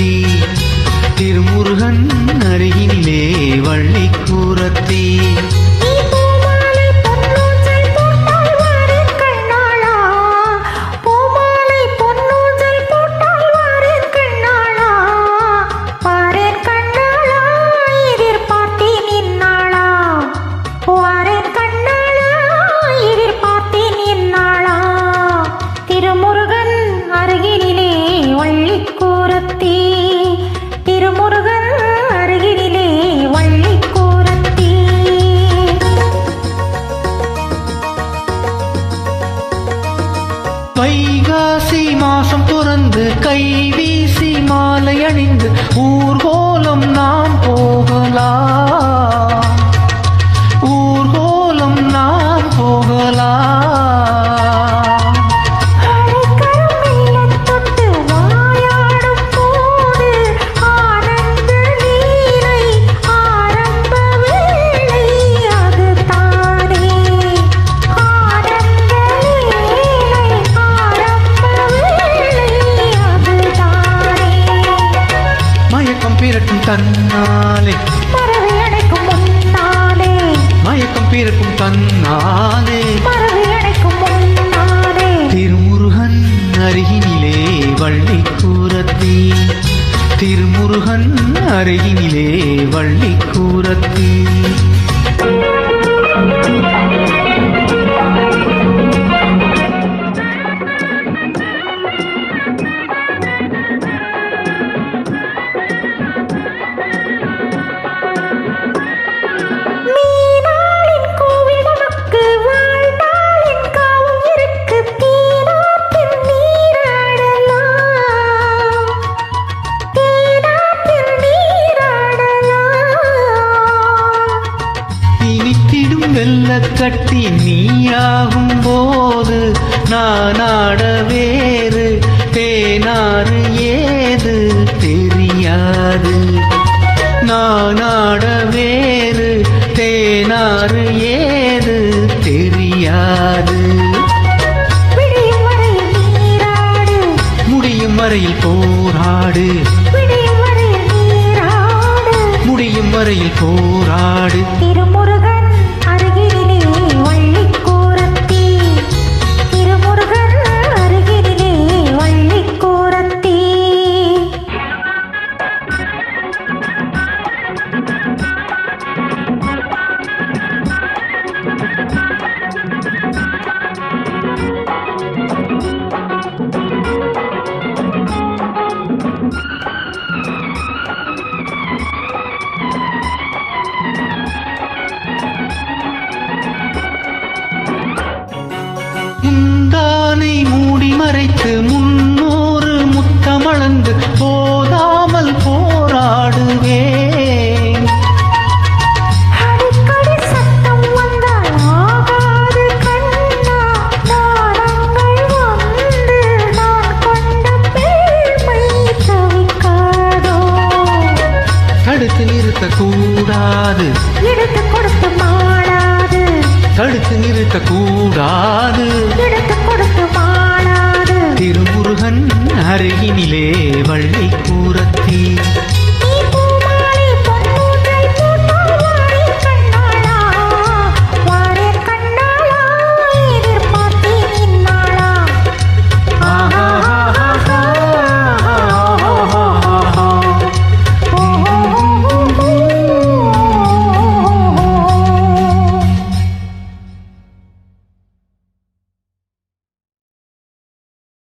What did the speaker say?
கூரத்தி திருமுருகன் அருகினிலே வள்ளி கூரத்தி வைகாசி மாசம் துறந்து கை வீசி மாலை அணிந்து ஊர்கோலம் நாம் போகலாம், ஊர்கோலம் நாம் போகலாம். பிறக்கும் தன்னாலே மரவை அடைக்கும் முன்னாலே, மயக்கம் பிறக்கும் தன்னாலே மரவை அடைக்கும் முன்னாலே, திருமுருகன் அருகினிலே வள்ளி கூரத்தி திருமுருகன் அருகினிலே வள்ளி கூரத்தி. வெல்ல கட்டி நீயாகும் போது நானாட வேறு தேனாறு ஏது தெரியாது, நானாட வேறு தேனாறு ஏது தெரியாது. விடியும் வரையில் நீராடு, முடியும் வரையில் போராடு, விடியும் வரையில் நீராடு, முடியும் வரையில் போராடு. திருமுருகன் அருகினிலே வள்ளி கூரத்தி திருமுருகன் அருகினிலே வள்ளி கூரத்தி. முந்தானை மூடி மறைத்து 300 முத்தமளந்து போதாமல் போராடுவேன். அடிக்கடி சத்தம் வந்தால் ஆகாது கண்ணா, நாடங்கள் வந்து நான் கொண்ட பெருமை தவிக்காதோ. தடுத்து நிறுத்தக்கூடாது, எடுத்து கொடுத்து மாடாது, தடுத்து நிறுத்தக்கூடாது, எடுத்து கொடுத்து மாடாது. திருமுருகன் அருகினிலே வள்ளி கூரத்தி